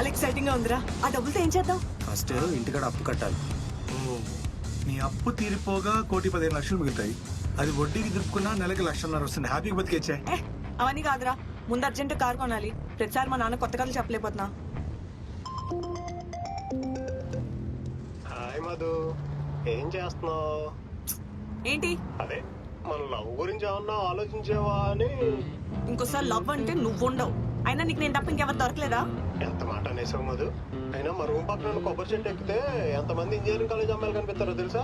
చాలా ఎక్సైటింగ్ గా ఉందిరా. ఆ డబ్బులతో ఏం చేద్దాం? ఫస్ట్ ఇంటికాడ అప్పు కట్టాలి. ఓ, నీ అప్పు తీరిపోగా 1,15,00,000 మిగులుతాయి. అది వడ్డీకి దిప్పుకున్నా నెలకి 1,00,000 వస్తుంది. హ్యాపీగా బతికేచ్చే. అవన్నీ కాదురా, ముందు అర్జెంట్ కార్ కొనాలి. ప్రతిసారి మా నాన్న కొత్త కథలు చెప్పలేకపోతున్నా. హాయ్ మధు, ఏం చేస్తున్నావు? ఏంటి అదే మన లవ్ గురించి ఏమన్నా ఆలోచించేవా అని. ఇంకోసారి లవ్ అంటే నువ్వు ఉండవు. అయినా నీకు నేను తప్ప ఇంకెవరు దొరకలేదా? ఎంత మాట అనేసావు మధు. అయినా మా రూమ్ పక్కన కొబ్బరి చెట్టు ఎక్కితే ఎంతమంది ఇంజనీరింగ్ కాలేజ్ అమ్మాయిలు కనిపిస్తారో తెలుసా?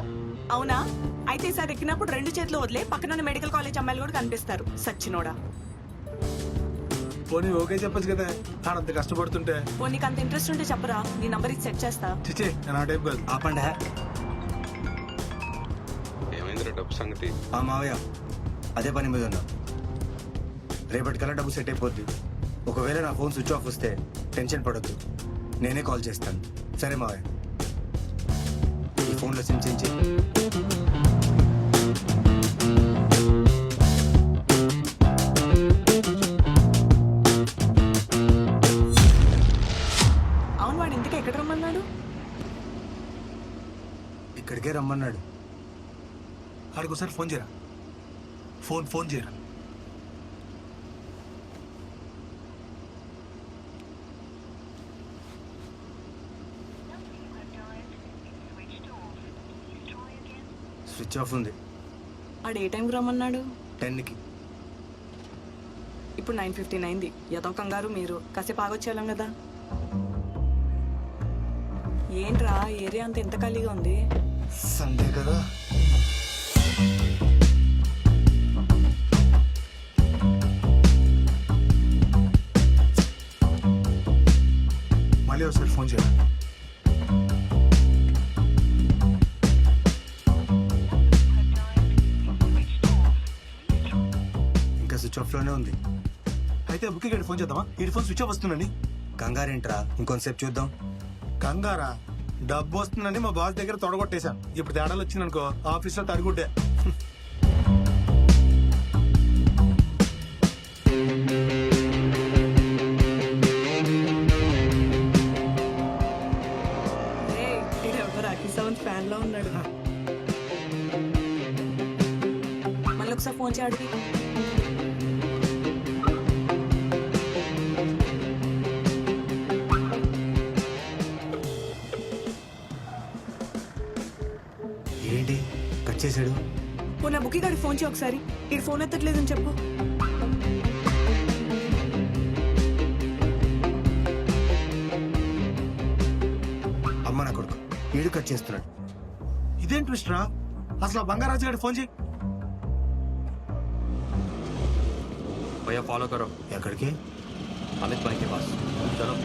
అవునా? అయితే ఈసారి ఎక్కినప్పుడు 2 చేతులు వదిలే పక్కన మెడికల్ కాలేజ్ అమ్మాయిలు కూడా కనిపిస్తారు. సచ్చినోడా. పోనీ ఓకే చెప్పచ్చు కదా, ఆడంత కష్టపడుతుంటే. ఓ నీకు అంత ఇంట్రెస్ట్ ఉంటే చెప్పరా, నీ నంబర్ ఇది సెట్ చేస్తా. చిచ్చే నా టైప్ కాదు. ఆపండి. ఏమైందిరా డబ్బు సంగతి? ఆ మావయ్య అదే పని మీద ఉన్నా. రేపటికల్లా డబ్బు సెట్ అయిపోద్ది. ఒకవేళ నా ఫోన్ స్విచ్ ఆఫ్ వస్తే టెన్షన్ పడొద్దు, నేనే కాల్ చేస్తాను. సరే మావయ్య, ఈ ఫోన్లో సిమ్ చేంజ్ చెయ్యి. అవును, వాడు ఇంటికి ఎక్కడ రమ్మన్నాడు? ఇక్కడికే రమ్మన్నాడు. ఆడికి ఒకసారి ఫోన్ చేయరా. ఫోన్ చేయరా. స్విచ్ ఆఫ్ ఉంది. వాడు ఏ టైంకి రమ్మన్నాడు? 10కి. ఇప్పుడు 9:15 అయింది. ఏదో కంగారు మీరు కాసేపు ఆగొచ్చేయాలం కదా. ఏంట్రా ఏరియా అంతా ఎంత ఖాళీగా ఉంది? సండే కదా. మళ్ళీ ఒకసారి ఫోన్ చేయరా. ఇంకా స్విచ్ ఆఫ్ లోనే ఉంది. అయితే బుక్కి గడి ఫోన్ చేద్దామా? ఈ ఫోన్ స్విచ్ ఆఫ్ వస్తుందండి. కంగారేంట్రా, ఇంకొంతసేపు చూద్దాం. కంగారా? డబ్బు వస్తుందని మా బాస్ దగ్గర తొడగొట్టేశాను. ఇప్పుడు తేడాలు వచ్చిందనుకో ఆఫీస్లో తడిగుడ్డే. ఫ్యాన్ లో ఉన్నాడు. మళ్ళీ ఒకసారి ఫోన్ చేయడు. ఏంటి కట్ చేశాడు? నా బుక్కి గారికి ఫోన్ చేయి ఒకసారి. ఈ ఫోన్ ఎత్తట్లేదని చెప్పు. అమ్మ నా కొడుకు వీడు కట్ చేస్తున్నాడు. ఇదేం ట్విస్ట్ రా. అసలు ఆ బంగారాజు గారి ఫోన్ చేయి. भैया फॉलो करो। ఎక్కడికి? अमित भाई के पास चलो।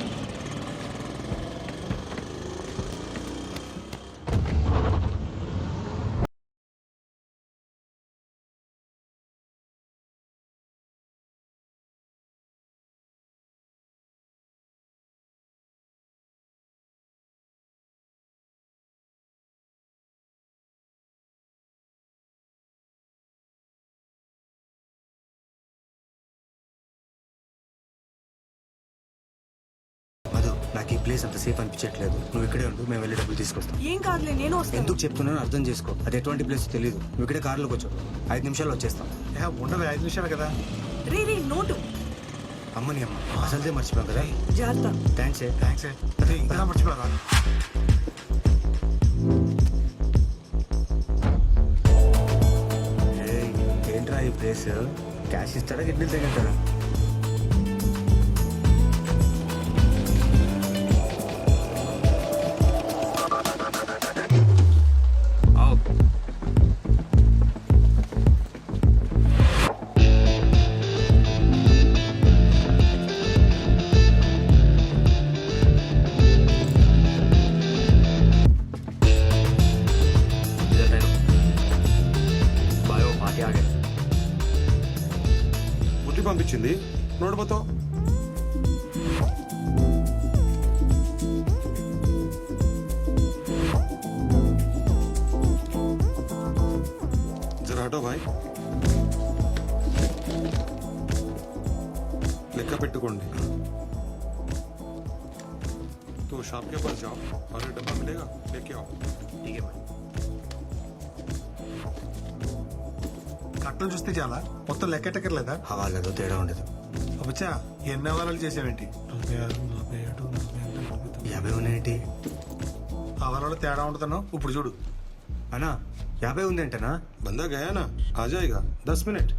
నాకు ఈ ప్లేస్ అంత సేఫ్ అనిపించట్లేదు. నువ్వు ఇక్కడే ఉండు, మేము వెళ్ళి డబ్బులు తీసుకొస్తాం. ఏం కాదులే, నేను వస్తాను. ఎందుకు చెప్తున్నాను అర్థం చేసుకో. అది ఎటువంటి ప్లేస్ తెలియదు. నువ్వు ఇక్కడే కార్లోకి వచ్చావు, 5 నిమిషాల్లో వచ్చేస్తాం. ఉండదు 5 నిమిషాలు కదా. రీ నోటు. అమ్మని అమ్మ అసలుదే మర్చిపోయాం కదా. జాగ్రత్త. థ్యాంక్స్. అదే ఇంకా మర్చిపోరా. ఏంట్రా ఈ ప్లేస్? క్యాష్ ఇస్తాడా కిడ్నీ తగ్గుతాడా? పంపించింది నోడబోతో. జరా హటో భాయ్, లెక్క పెట్టుకోండి. तो शॉप के पास जाओ और ये डब्बा मिलेगा लेके आओ ठीक है भाई కట్టలు చూస్తే చాలా మొత్తం లెక్కెట్టక్కర్లేదా? హవాలాలో తేడా ఉండదు. వచ్చా ఎన్ని అవారాలు చేసావేంటి? 50 ఉన్నాయేంటి? అవారాలు తేడా ఉంటుందను ఇప్పుడు చూడు. అన్నా 50 ఉందేంటనా? बंदा गया ना आ जाएगा 10 मिनट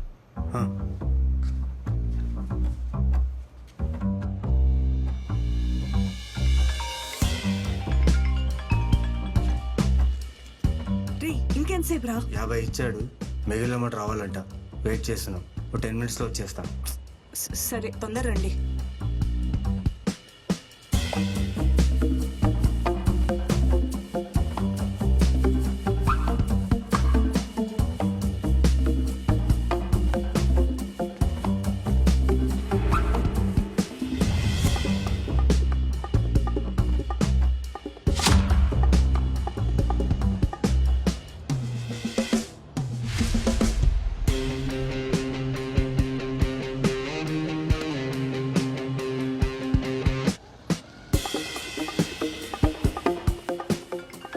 రే ఇంకెంతసేపు రా? 50 ఇచ్చాడు, మిగిలిన అమౌంట్ రావాలంట. వెయిట్ చేస్తున్నాం, ఒక 10 minutesలో వచ్చేస్తాం. సరే తొందర రండి.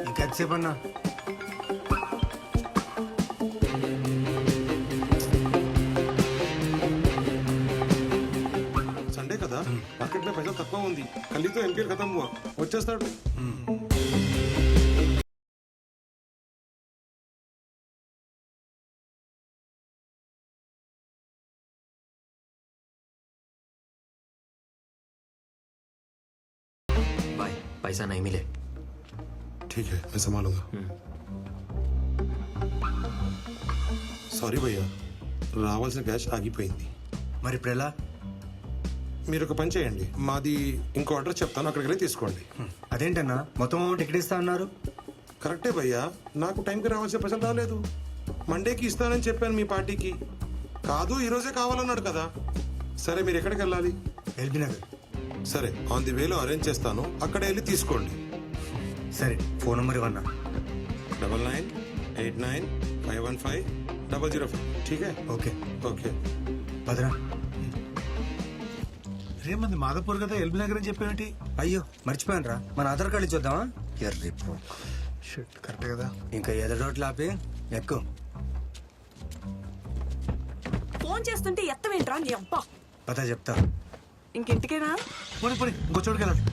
ఇంకెంతసేపు అన్నా? సండే కదా మార్కెట్ में पैसा తక్కువ ఉంది. కల్లీతో ఎంపీఎల్ ఖతం हुआ వచ్చేస్తాడు. भाई पैसा नहीं मिले. ठीक है मैं संभालूंगा. సారీ భయ్యా రావాల్సిన క్యాష్ ఆగిపోయింది. మరి ఇప్పుడు ఎలా? మీరు ఒక పని చేయండి, మాది ఇంకో అడ్రస్ చెప్తాను, అక్కడికి వెళ్ళి తీసుకోండి. అదేంటన్నా మొత్తం అమౌంట్ ఎక్కడ ఇస్తా అన్నారు? కరెక్టే భయ్యా, నాకు టైంకి రావాల్సిన పైసలు రాలేదు. మండేకి ఇస్తానని చెప్పాను మీ పార్టీకి. కాదు ఈరోజే కావాలన్నాడు కదా. సరే మీరు ఎక్కడికి వెళ్ళాలి? ఎల్బీ నగర్. సరే ఆన్ ది వేలో అరేంజ్ చేస్తాను, అక్కడ వెళ్ళి తీసుకోండి. సరే ఫోన్ నెంబర్ ఇవ్వన్నా. 9989155005. ठीक है ఓకే ఓకే భద్రా. రేమంది మాధపూర్ కదా ఎల్బీ నగర్ అని చెప్పేమిటి? అయ్యో మర్చిపోయాను రా, మన ఆధార్ కార్డు ఇచ్చొద్దామా? ఎర్రి షిట్ కరెక్టే కదా. ఇంకా ఎదడోట్లు ఆపి ఎక్కువ. ఫోన్ చేస్తుంటే ఎత్తవేంట్రా నీ అబ్బా? పతా చెప్తా. ఇంకెంటికేనా? పోనీ పోనీ ఇంకో చోటుకి వెళ్ళాలి.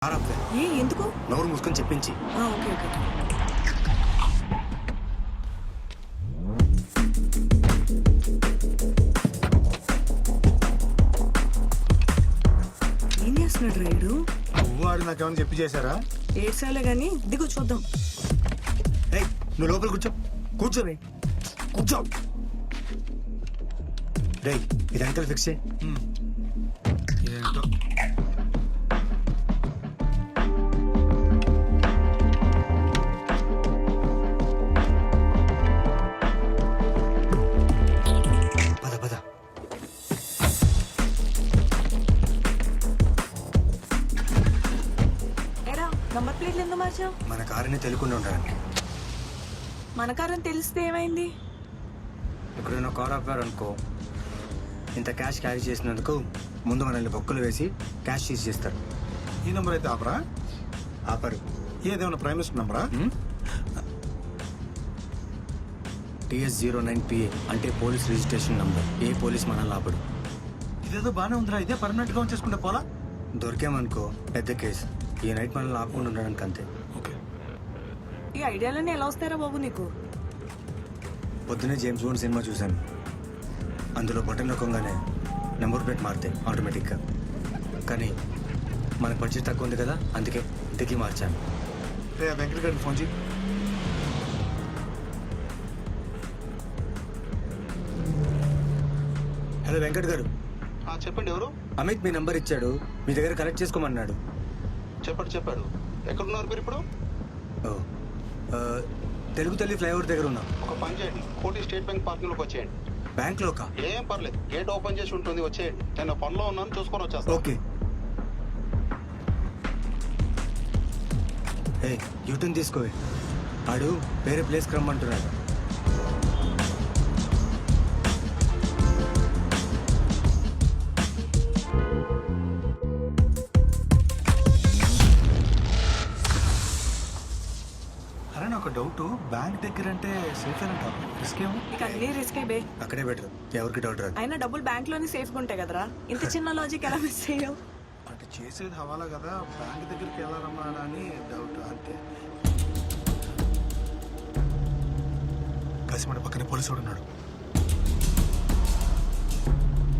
ఆరాపే. ఏ ఎందుకు? నోరు మూసుకొని చెప్పించి. Okay okay. ఏం చేస్తున్నాడు రైడు? నువ్వు ఆడు నాకేమైనా చెప్పి చేశారా? ఏడ్సాలే గాని దిగు చూద్దాం. ఏయ్ నువ్వు లోపల కూర్చో. కూర్చో రే, కూర్చో. రేయ్ ఇది అంకల్ ఫిక్స్ చేయి. ఏంటో పద పద. ఎరా నంబర్ ప్లేట్లు ఎందుకు మార్చావు? మన కారుని తెలియకుండా ఉండడానికి. మన కారని తెలిస్తే ఏమైంది? ఎక్కడైనా కార్ ఆపారనుకో, ఇంత క్యాష్ క్యారీ చేసినందుకు ముందు మనల్ని బొక్కలు వేసి క్యాష్ సీజ్ చేస్తారు. ఈ నెంబర్ అయితే ఆపరా? ఆపరు. ఏదేమన్నా ప్రైమ్ మినిస్టర్ నెంబరా? TS09PA అంటే పోలీస్ రిజిస్ట్రేషన్ నంబర్. ఏ పోలీస్ మనల్ని ఆపడు. ఇదేదో బానే ఉందిరా, ఇదే పర్మనెంట్ గా ఉంచేసుకుంటే పోలా? దొరికామనుకో పెద్ద కేసు. ఈ నైట్ మనల్ని ఆపకుండా ఉండడానికి అంతే. ఓకే. ఈ ఐడియాలన్నీ ఎలా వస్తారా బాబు నీకు? పొద్దునే జేమ్స్ బాండ్ సినిమా చూశాను. అందులో బటన్ నొక్కగానే నెంబర్ ప్లేట్ మారుతాయి ఆటోమేటిక్గా. కానీ మనకు బడ్జెట్ తక్కువ ఉంది కదా, అందుకే ఇంతకీ మార్చాను. రే వెంకట గారికి ఫోన్ చేయి. హలో వెంకట్ గారు. చెప్పండి ఎవరు? అమిత్ మీ నంబర్ ఇచ్చాడు, మీ దగ్గర కలెక్ట్ చేసుకోమన్నాడు. చెప్పాడు. ఎక్కడున్నారు మీరు ఇప్పుడు? ఓ తెలుగు తల్లి ఫ్లైఓవర్ దగ్గర ఉన్నా. ఒక పని చేయండి, కోటి స్టేట్ బ్యాంక్ పార్కింగ్ లోకి వచ్చేయండి. బ్యాంక్లోకా? ఏం పర్లేదు, గేట్ ఓపెన్ చేసి ఉంటుంది, వచ్చేయండి. నేను పనిలో ఉన్నాను, చూసుకొని వచ్చేస్తాను. ఓకే. ఏ యూటర్న్ తీసుకోవే, ఆడు వేరే ప్లేస్కి రమ్మంటున్నాడు. అరే నాకు ఒక డౌట్, బ్యాంక్ దగ్గర అంటే సేఫ్ అంటారు, రిస్క్ ఏమో. ఇక అన్ని రిస్కే బే. అక్కడే బెటర్, ఎవరికి డౌట్ రాదు. అయినా డబ్బులు బ్యాంక్ లోనే సేఫ్ గా ఉంటాయి కదరా. ఇంత చిన్న లాజిక్ ఎలా మిస్ అయ్యావు? అంటే చేసేది హవాలా కదా, బ్యాంక్ దగ్గరికి వెళ్ళారమ్మా అని డౌట్ అంతే. కసిమడ పక్కనే పోలీసు ఉన్నాడు.